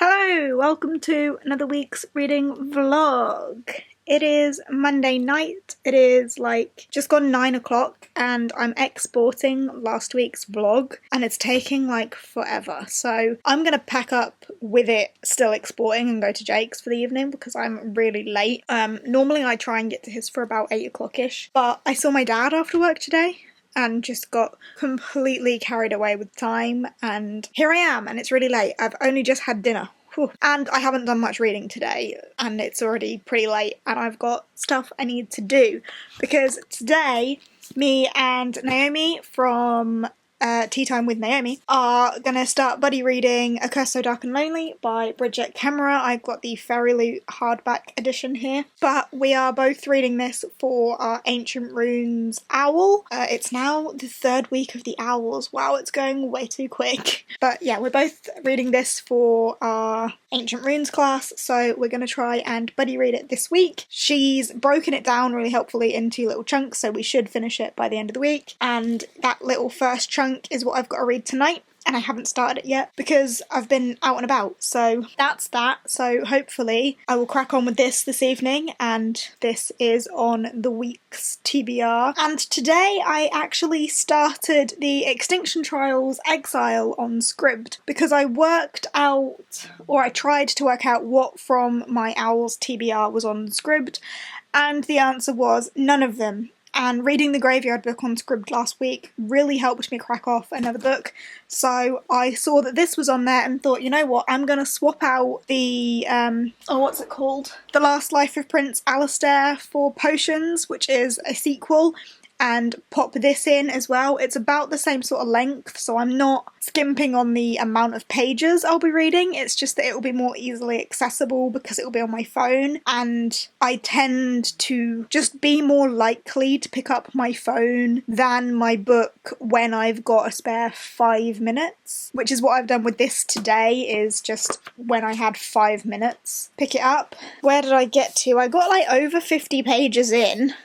Hello, welcome to another week's reading vlog. It is Monday night. It is just gone 9 o'clock and I'm exporting last week's vlog and it's taking forever. So I'm gonna pack up with it still exporting and go to Jake's for the evening because I'm really late. Normally I try and get to his for about 8 o'clock-ish, but I saw my dad after work today and just got completely carried away with time, and here I am and it's really late. I've only just had dinner. Whew. And I haven't done much reading today and it's already pretty late and I've got stuff I need to do because today me and Naomi from Tea Time with Naomi are gonna start buddy reading A Curse So Dark and Lonely by Bridget Kemmerer. I've got the Fairy Loot hardback edition here, but we are both reading this for our Ancient Runes Owl. It's now the third week of the Owls. Wow, it's going way too quick. But yeah, we're both reading this for our Ancient Runes class, so we're gonna try and buddy read it this week. She's broken it down really helpfully into little chunks, so we should finish it by the end of the week, and that little first chunk is what I've got to read tonight, and I haven't started it yet because I've been out and about, so that's that. So hopefully I will crack on with this evening, and this is on the week's TBR. And today I actually started the Extinction Trials Exile on Scribd because I worked out, or I tried to work out what from my Owls TBR was on Scribd, and the answer was none of them. And reading the Graveyard book on Scribd last week really helped me crack off another book. So I saw that this was on there and thought, you know what, I'm going to swap out the, what's it called? The Last Life of Prince Alistair for Potions, which is a sequel, and pop this in as well. It's about the same sort of length, so I'm not skimping on the amount of pages I'll be reading. It's just that it will be more easily accessible because it will be on my phone, and I tend to just be more likely to pick up my phone than my book when I've got a spare 5 minutes, which is what I've done with this today, is just when I had 5 minutes, pick it up. Where did I get to? I got over 50 pages in.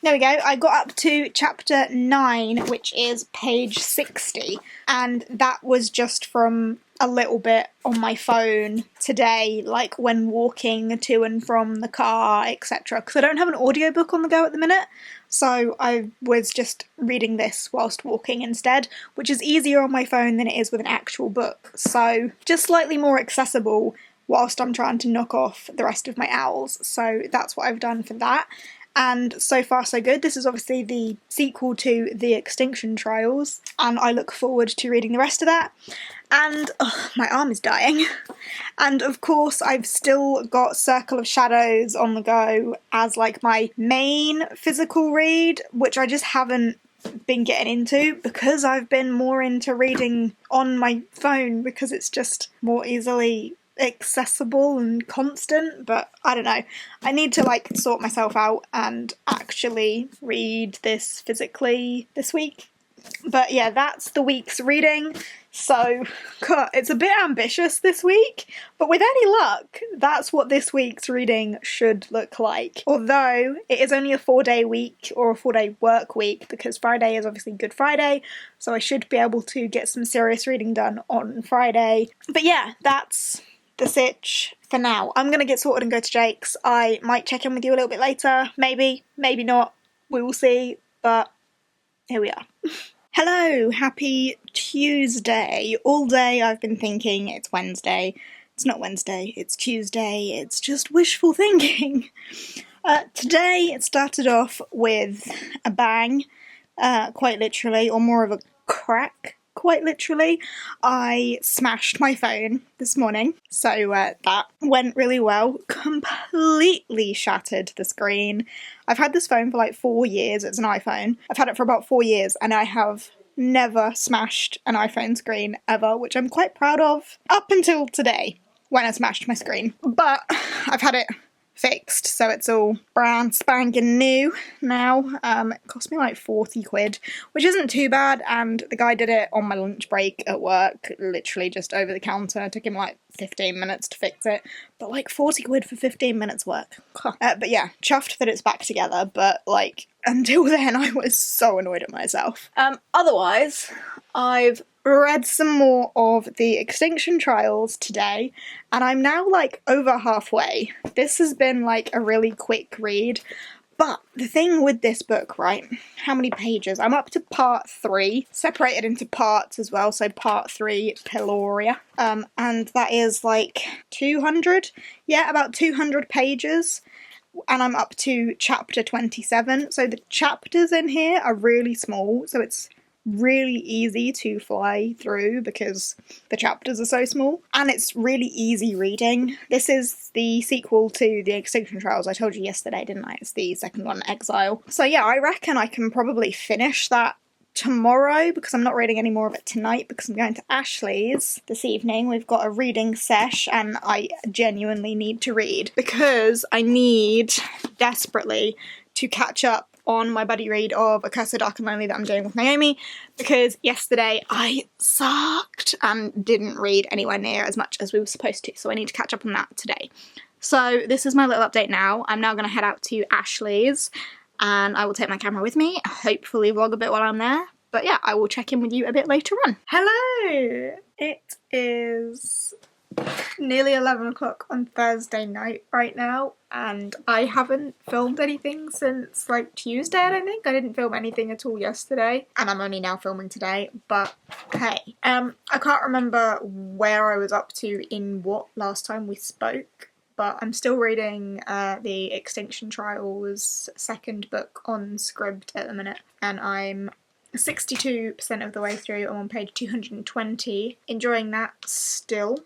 There we go, I got up to chapter 9, which is page 60, and that was just from a little bit on my phone today, when walking to and from the car, etc. Because I don't have an audiobook on the go at the minute, so I was just reading this whilst walking instead, which is easier on my phone than it is with an actual book, so just slightly more accessible whilst I'm trying to knock off the rest of my Owls, so that's what I've done for that. And so far so good. This is obviously the sequel to The Extinction Trials, and I look forward to reading the rest of that. And my arm is dying. And of course I've still got Circle of Shadows on the go as my main physical read, which I just haven't been getting into because I've been more into reading on my phone because it's just more easily accessible and constant, but I don't know. I need to sort myself out and actually read this physically this week. But yeah, that's the week's reading. So, God, it's a bit ambitious this week, but with any luck, that's what this week's reading should look like. Although, it is only a 4-day week, or a 4-day work week, because Friday is obviously Good Friday, so I should be able to get some serious reading done on Friday. But yeah, that's the sitch for now. I'm gonna get sorted and go to Jake's. I might check in with you a little bit later. Maybe, maybe not. We will see, but here we are. Hello, happy Tuesday. All day I've been thinking it's Wednesday. It's not Wednesday, it's Tuesday. It's just wishful thinking. Today it started off with a bang, quite literally, or more of a crack. Quite literally. I smashed my phone this morning, so that went really well. Completely shattered the screen. I've had this phone for 4 years. It's an iPhone. I've had it for about 4 years and I have never smashed an iPhone screen ever, which I'm quite proud of, up until today when I smashed my screen. But I've had it fixed, so it's all brand spanking new now. It cost me 40 quid, which isn't too bad, and the guy did it on my lunch break at work, literally just over the counter. It took him 15 minutes to fix it, but 40 quid for 15 minutes work. But yeah, chuffed that it's back together, but until then I was so annoyed at myself. Otherwise, I've read some more of the Extinction Trials today, and I'm now like over halfway. This has been like a really quick read. But the thing with this book, right, how many pages? I'm up to part 3, separated into parts as well, so part 3, Peloria. And that is like 200, yeah, about 200 pages. And I'm up to chapter 27, so the chapters in here are really small, so it's really easy to fly through because the chapters are so small, and it's really easy reading. This is the sequel to the Extinction Trials. I told you yesterday, didn't I? It's the second one, Exile. So yeah, I reckon I can probably finish that tomorrow because I'm not reading any more of it tonight because I'm going to Ashley's this evening. We've got a reading sesh and I genuinely need to read because I need desperately to catch up on my buddy read of A Curse So Dark and Lonely that I'm doing with Naomi, because yesterday I sucked and didn't read anywhere near as much as we were supposed to, so I need to catch up on that today. So this is my little update now. I'm now going to head out to Ashley's and I will take my camera with me, hopefully vlog a bit while I'm there. But yeah, I will check in with you a bit later on. Hello! It is nearly 11 o'clock on Thursday night right now, and I haven't filmed anything since like Tuesday, I don't think. I didn't film anything at all yesterday, and I'm only now filming today, but hey. I can't remember where I was up to in what last time we spoke, but I'm still reading the Extinction Trials second book on Scribd at the minute, and I'm 62% of the way through. I'm on page 220, enjoying that still.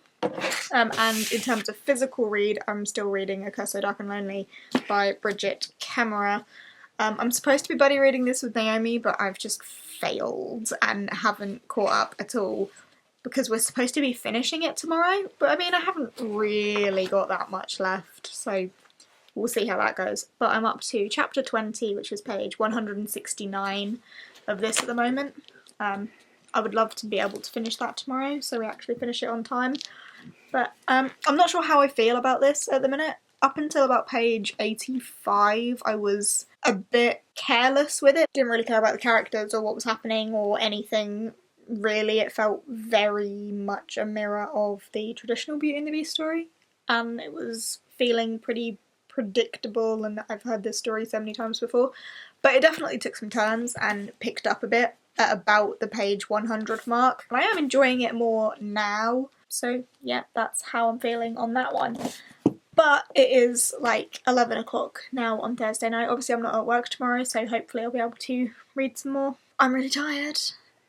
And in terms of physical read, I'm still reading A Curse So Dark and Lonely by Bridget Kemmerer. I'm supposed to be buddy reading this with Naomi, but I've just failed and haven't caught up at all because we're supposed to be finishing it tomorrow. But I mean, I haven't really got that much left, so we'll see how that goes. But I'm up to chapter 20, which is page 169 of this at the moment. I would love to be able to finish that tomorrow, so we actually finish it on time. But I'm not sure how I feel about this at the minute. Up until about page 85, I was a bit careless with it. Didn't really care about the characters or what was happening or anything, really. It felt very much a mirror of the traditional Beauty and the Beast story. And it was feeling pretty predictable, and I've heard this story so many times before. But it definitely took some turns and picked up a bit at about the page 100 mark. And I am enjoying it more now. So yeah, that's how I'm feeling on that one. But it is like 11 o'clock now on Thursday night. Obviously I'm not at work tomorrow, so hopefully I'll be able to read some more. I'm really tired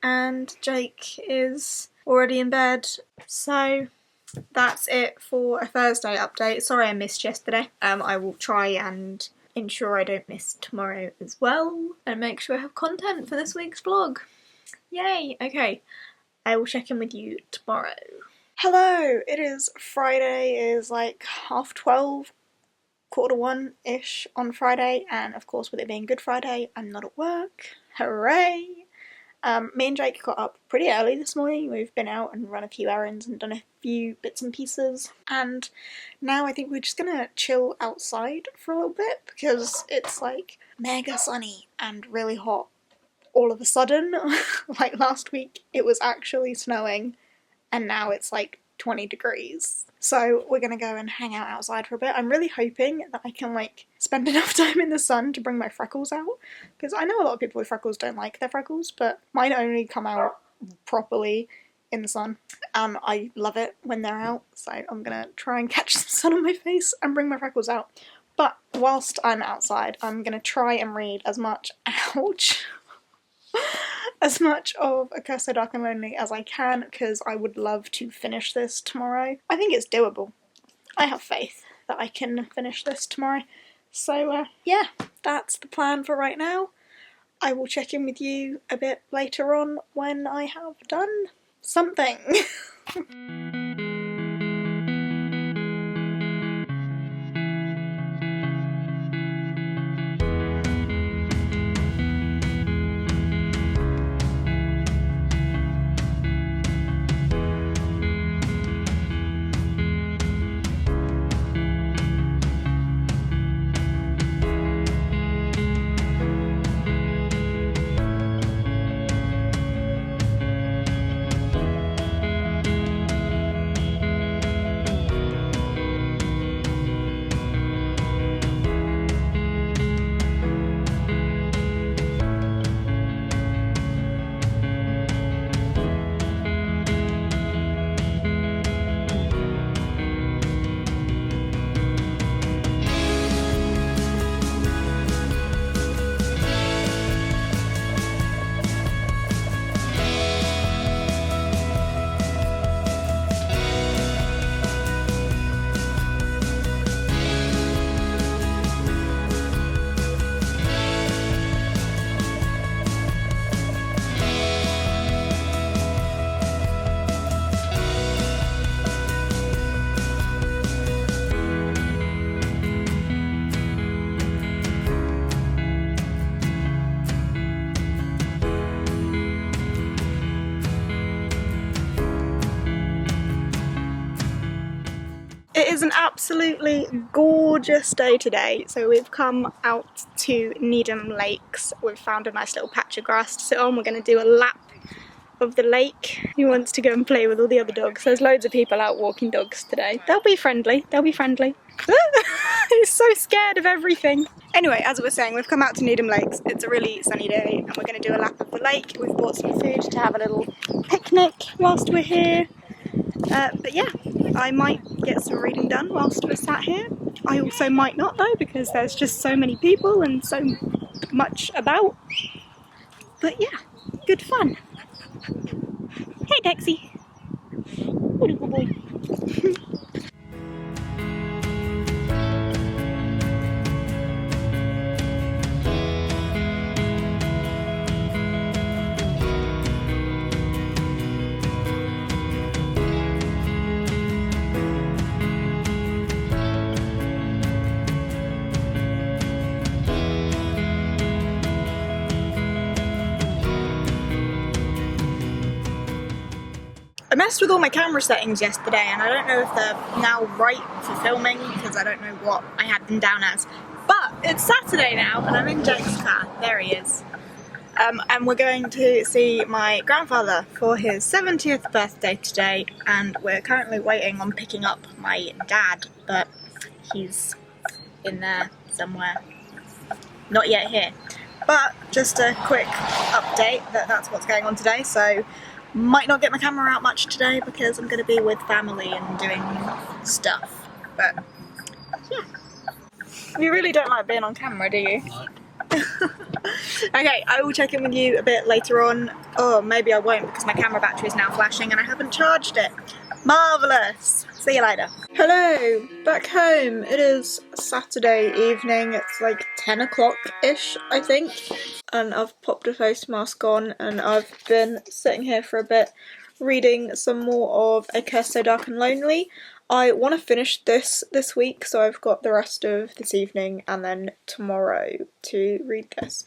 and Jake is already in bed. So that's it for a Thursday update. Sorry I missed yesterday. I will try and ensure I don't miss tomorrow as well and make sure I have content for this week's vlog. Yay! Okay, I will check in with you tomorrow. Hello! It is Friday. It is like 12:30, 1:45-ish on Friday, and of course with it being Good Friday, I'm not at work. Hooray! Me and Jake got up pretty early this morning. We've been out and run a few errands and done a few bits and pieces, and now I think we're just gonna chill outside for a little bit because it's like mega sunny and really hot all of a sudden. Like last week it was actually snowing and now it's like 20 degrees. So we're gonna go and hang out outside for a bit. I'm really hoping that I can like spend enough time in the sun to bring my freckles out, because I know a lot of people with freckles don't like their freckles, but mine only come out properly in the sun. I love it when they're out, so I'm gonna try and catch some sun on my face and bring my freckles out. But whilst I'm outside, I'm gonna try and read as much, ouch, as much of A Curse So Dark and Lonely as I can, because I would love to finish this tomorrow. I think it's doable. I have faith that I can finish this tomorrow. So yeah, that's the plan for right now. I will check in with you a bit later on when I have done something. It is an absolutely gorgeous day today, so we've come out to Needham Lakes. We've found a nice little patch of grass to sit on. We're going to do a lap of the lake. He wants to go and play with all the other dogs. There's loads of people out walking dogs today. They'll be friendly, they'll be friendly. He's so scared of everything. Anyway, as I was saying, we've come out to Needham Lakes. It's a really sunny day and we're going to do a lap of the lake. We've bought some food to have a little picnic whilst we're here. But yeah, I might get some reading done whilst we're sat here. I also might not though, because there's just so many people and so much about. But yeah, good fun. Hey Dexy! What a good boy. I messed with all my camera settings yesterday and I don't know if they're now right for filming because I don't know what I had them down as. But it's Saturday now and I'm in Jake's car. There he is. And we're going to see my grandfather for his 70th birthday today, and we're currently waiting on picking up my dad, but he's in there somewhere. Not yet here. But just a quick update that that's what's going on today, so might not get my camera out much today because I'm going to be with family and doing stuff, but yeah. You really don't like being on camera, do you? No. Okay, I will check in with you a bit later on. Oh, maybe I won't because my camera battery is now flashing and I haven't charged it. Marvellous! See you later. Hello, back home. It is Saturday evening. It's like 10 o'clock-ish, I think. And I've popped a face mask on and I've been sitting here for a bit reading some more of A Curse So Dark and Lonely. I want to finish this week, so I've got the rest of this evening and then tomorrow to read this.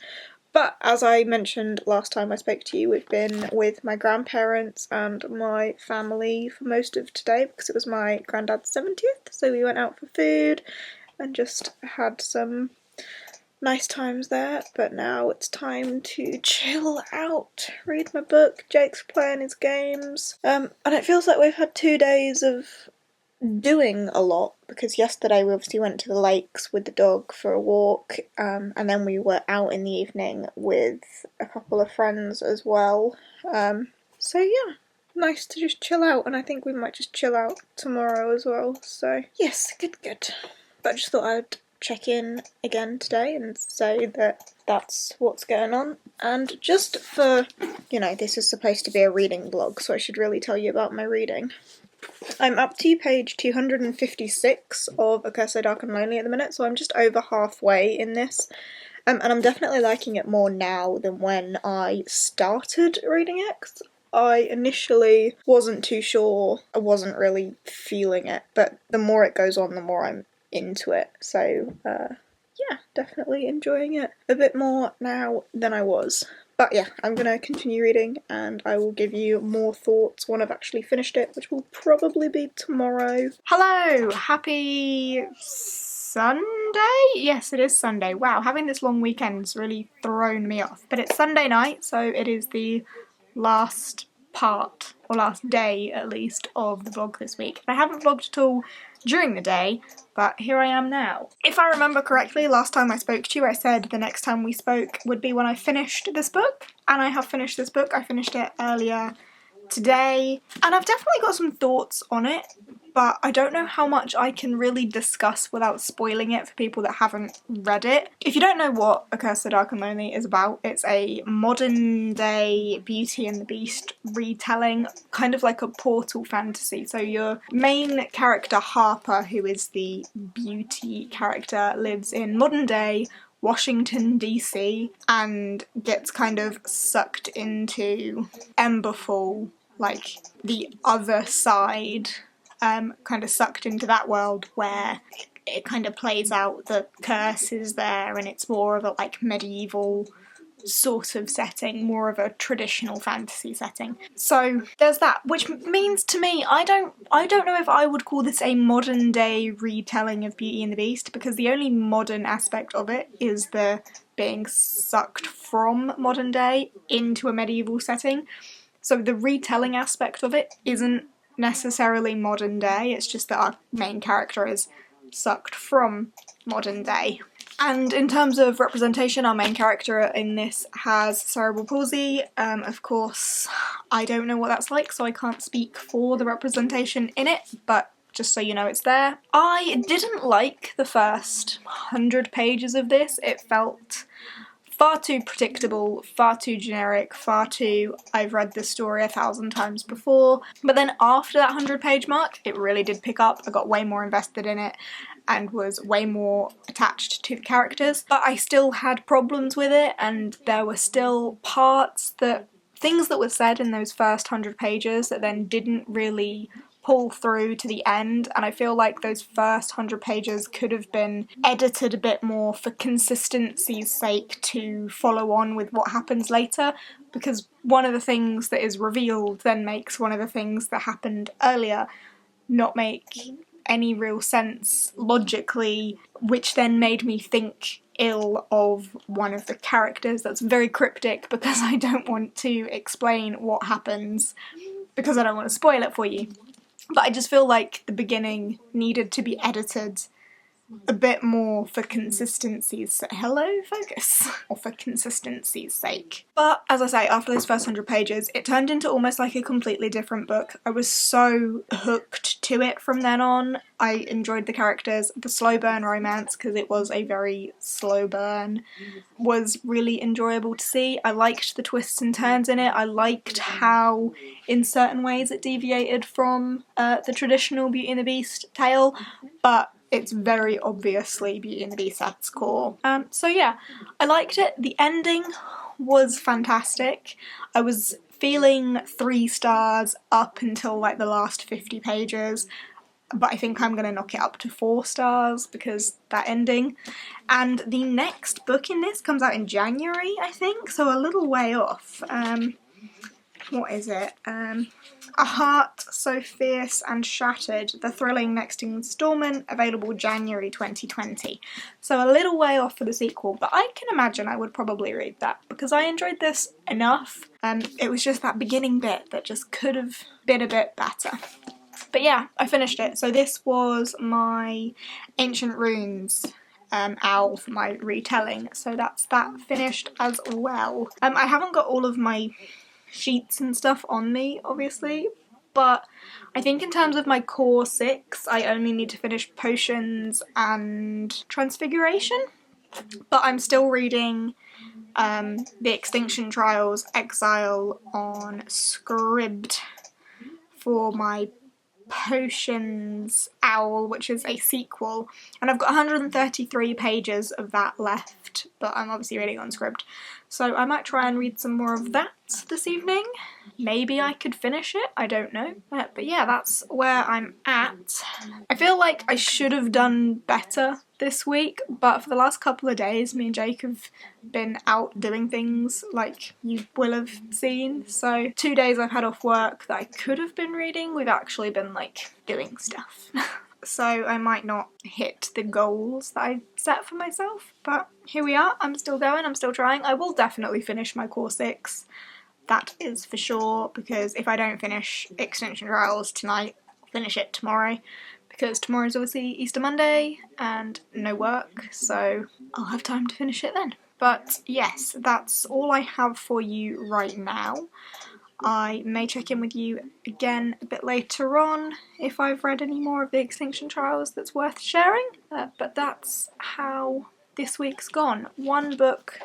But as I mentioned last time I spoke to you, we've been with my grandparents and my family for most of today because it was my granddad's 70th, so we went out for food and just had some nice times there. But now it's time to chill out, read my book, Jake's playing his games, and it feels like we've had 2 days of doing a lot because yesterday we obviously went to the lakes with the dog for a walk, and then we were out in the evening with a couple of friends as well. So yeah, nice to just chill out, and I think we might just chill out tomorrow as well. So yes, good. But I just thought I'd check in again today and say that that's what's going on. And just for, you know, this is supposed to be a reading blog, so I should really tell you about my reading. I'm up to page 256 of A Curse So Dark and Lonely at the minute, so I'm just over halfway in this. And I'm definitely liking it more now than when I started reading it. 'Cause I initially wasn't too sure, I wasn't really feeling it, but the more it goes on, the more I'm into it. So, yeah, definitely enjoying it a bit more now than I was. But yeah, I'm going to continue reading and I will give you more thoughts when I've actually finished it, which will probably be tomorrow. Hello! Happy Sunday? Yes, it is Sunday. Wow, having this long weekend's really thrown me off. But it's Sunday night, so it is the last part, or last day at least, of the vlog this week. I haven't vlogged at all during the day, but here I am now. If I remember correctly, last time I spoke to you I said the next time we spoke would be when I finished this book, and I have finished this book. I finished it earlier today, and I've definitely got some thoughts on it, but I don't know how much I can really discuss without spoiling it for people that haven't read it. If you don't know what A Curse So Dark and Lonely is about, it's a modern day Beauty and the Beast retelling, kind of like a portal fantasy. So your main character Harper, who is the beauty character, lives in modern day Washington DC and gets kind of sucked into Emberfall, like the other side, kind of sucked into that world where it kind of plays out, the curse is there and it's more of a like medieval sort of setting, more of a traditional fantasy setting. So there's that, which means to me, I don't know if I would call this a modern day retelling of Beauty and the Beast, because the only modern aspect of it is the being sucked from modern day into a medieval setting. So the retelling aspect of it isn't necessarily modern day, it's just that our main character is sucked from modern day. And in terms of representation, our main character in this has cerebral palsy. Of course, I don't know what that's like, so I can't speak for the representation in it, but just so you know, it's there. I didn't like the first 100 pages of this. It felt far too predictable, far too generic, far too I've read this story 1,000 times before. But then after that 100-page mark, it really did pick up. I got way more invested in it and was way more attached to the characters. But I still had problems with it, and there were still things that were said in those first 100 pages that then didn't really pull through to the end, and I feel like those first 100 pages could have been edited a bit more for consistency's sake to follow on with what happens later, because one of the things that is revealed then makes one of the things that happened earlier not make any real sense logically, which then made me think ill of one of the characters. That's very cryptic because I don't want to explain what happens because I don't want to spoil it for you. But I just feel like the beginning needed to be edited a bit more for consistency's or for consistency's sake. But as I say, after those first 100 pages, it turned into almost like a completely different book. I was so hooked to it from then on. I enjoyed the characters. The slow burn romance, because it was a very slow burn, was really enjoyable to see. I liked the twists and turns in it. I liked how, in certain ways, it deviated from the traditional Beauty and the Beast tale, but it's very obviously Beauty and the Beast at its core. So yeah, I liked it. The ending was fantastic. I was feeling 3 stars up until like the last 50 pages, but I think I'm going to knock it up to 4 stars because that ending. And the next book in this comes out in January, I think, so a little way off. What is it? A Heart So Fierce and Shattered, the thrilling next instalment, available January 2020. So a little way off for the sequel, but I can imagine I would probably read that because I enjoyed this enough. It was just that beginning bit that just could have been a bit better. But yeah, I finished it. So this was my Ancient Runes OWL for my retelling, so that's that finished as well. I haven't got all of my sheets and stuff on me, obviously, but I think in terms of my core 6, I only need to finish Potions and Transfiguration, but I'm still reading the Extinction Trials Exile on Scribd for my Potions OWL, which is a sequel, and I've got 133 pages of that left, but I'm obviously reading on Scribd, so I might try and read some more of that this evening. Maybe I could finish it, I don't know, but yeah, that's where I'm at. I feel like I should have done better this week, but for the last couple of days me and Jake have been out doing things, like you will have seen. So 2 days I've had off work that I could have been reading, we've actually been like doing stuff. So I might not hit the goals that I set for myself, but here we are. I'm still going, I'm still trying. I will definitely finish my core 6, that is for sure, because if I don't finish Extinction Trials tonight, I'll finish it tomorrow, because tomorrow's obviously Easter Monday and no work, so I'll have time to finish it then. But yes, that's all I have for you right now. I may check in with you again a bit later on if I've read any more of the Extinction Trials that's worth sharing, but that's how this week's gone. One book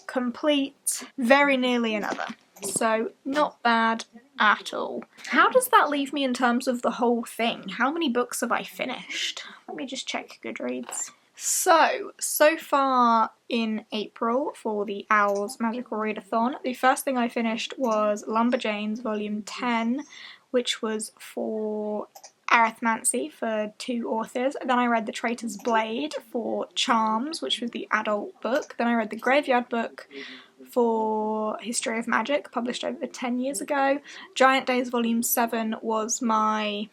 complete, very nearly another. So not bad at all. How does that leave me in terms of the whole thing? How many books have I finished? Let me just check Goodreads. So far in April for the OWLS Magical Readathon, the first thing I finished was Lumberjanes Volume 10, which was for Arithmancy for 2 authors. Then I read The Traitor's Blade for Charms, which was the adult book. Then I read The Graveyard Book for History of Magic, published over 10 years ago. Giant Days Volume 7 was my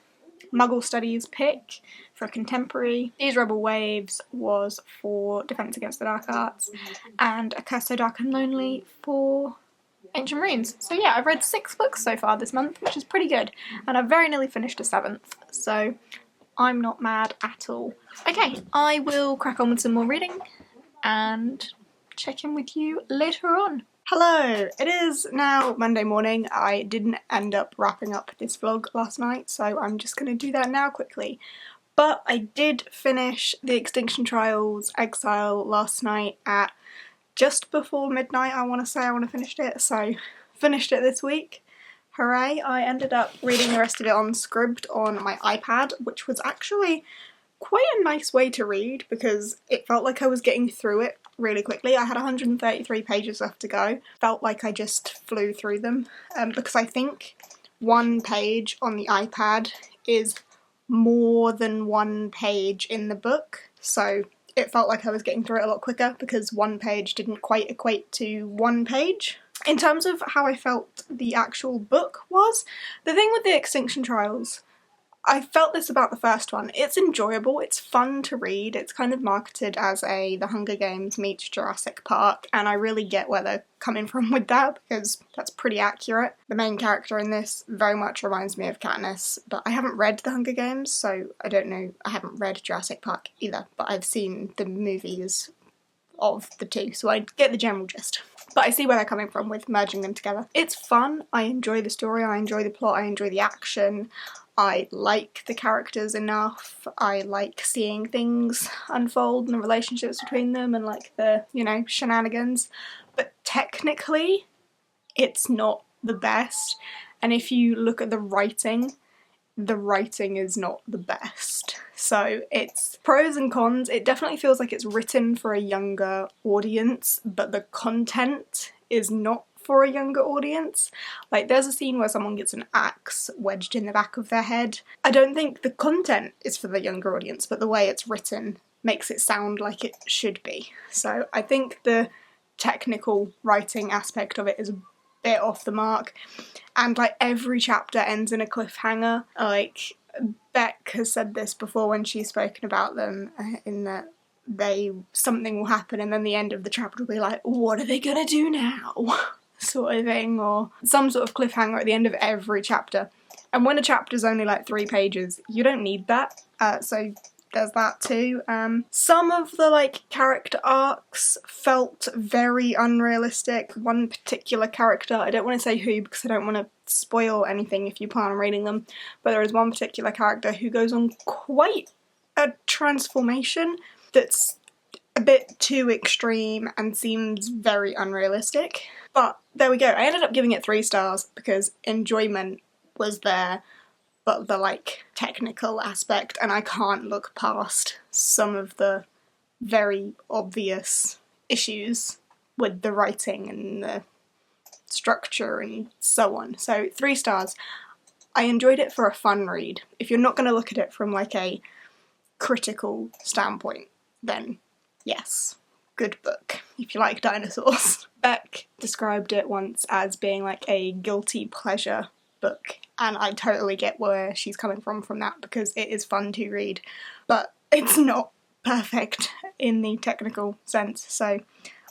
Muggle Studies pick for contemporary. These Rebel Waves was for Defense Against the Dark Arts, and A Curse So Dark and Lonely for Ancient Runes. So yeah, I've read 6 books so far this month, which is pretty good, and I've very nearly finished a 7th, so I'm not mad at all. Okay, I will crack on with some more reading and check in with you later on. Hello! It is now Monday morning. I didn't end up wrapping up this vlog last night, so I'm just going to do that now quickly. But I did finish the Extinction Trials Exile last night at just before midnight, I want to say. I want to finish it, so finished it this week. Hooray! I ended up reading the rest of it on Scribd on my iPad, which was actually quite a nice way to read because it felt like I was getting through it really quickly. I had 133 pages left to go. Felt like I just flew through them because I think one page on the iPad is more than one page in the book, so it felt like I was getting through it a lot quicker because one page didn't quite equate to one page. In terms of how I felt the actual book was, the thing with the Extinction Trials, I felt this about the first one. It's enjoyable, it's fun to read, it's kind of marketed as The Hunger Games meets Jurassic Park, and I really get where they're coming from with that because that's pretty accurate. The main character in this very much reminds me of Katniss, but I haven't read The Hunger Games, so I don't know. I haven't read Jurassic Park either, but I've seen the movies of the two, so I get the general gist. But I see where they're coming from with merging them together. It's fun, I enjoy the story, I enjoy the plot, I enjoy the action. I like the characters enough, I like seeing things unfold and the relationships between them and like the, you know, shenanigans. But technically, it's not the best. And if you look at the writing is not the best. So it's pros and cons. It definitely feels like it's written for a younger audience, but the content is not for a younger audience. Like, there's a scene where someone gets an axe wedged in the back of their head. I don't think the content is for the younger audience, but the way it's written makes it sound like it should be. So I think the technical writing aspect of it is a bit off the mark, and like every chapter ends in a cliffhanger. Like, Beck has said this before when she's spoken about them, in that something will happen and then the end of the chapter will be like, what are they gonna do now? Sort of thing, or some sort of cliffhanger at the end of every chapter. And when a chapter's only like 3 pages, you don't need that, so there's that too. Some of the like character arcs felt very unrealistic. One particular character, I don't want to say who because I don't want to spoil anything if you plan on reading them, but there is one particular character who goes on quite a transformation that's a bit too extreme and seems very unrealistic. But there we go. I ended up giving it 3 stars because enjoyment was there, but the like technical aspect, and I can't look past some of the very obvious issues with the writing and the structure and so on. So 3 stars. I enjoyed it for a fun read. If you're not going to look at it from like a critical standpoint, then yes, good book. If you like dinosaurs. Beck described it once as being like a guilty pleasure book, and I totally get where she's coming from that, because it is fun to read, but it's not perfect in the technical sense, so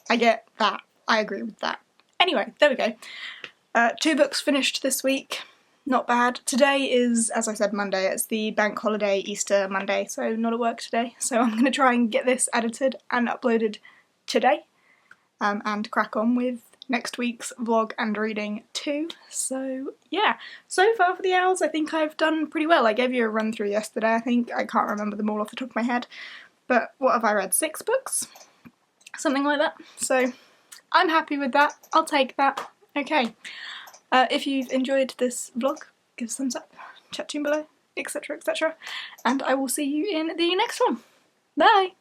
I get that. I agree with that. Anyway, there we go. 2 books finished this week. Not bad. Today is, as I said, Monday. It's the bank holiday Easter Monday, so not at work today. So I'm going to try and get this edited and uploaded today, and crack on with next week's vlog and reading too. So yeah, so far for the OWLS I think I've done pretty well. I gave you a run through yesterday, I think. I can't remember them all off the top of my head. But what have I read? 6 books? Something like that. So I'm happy with that. I'll take that. Okay. If you've enjoyed this vlog, give us a thumbs up, chat tune below, etc, etc. And I will see you in the next one. Bye!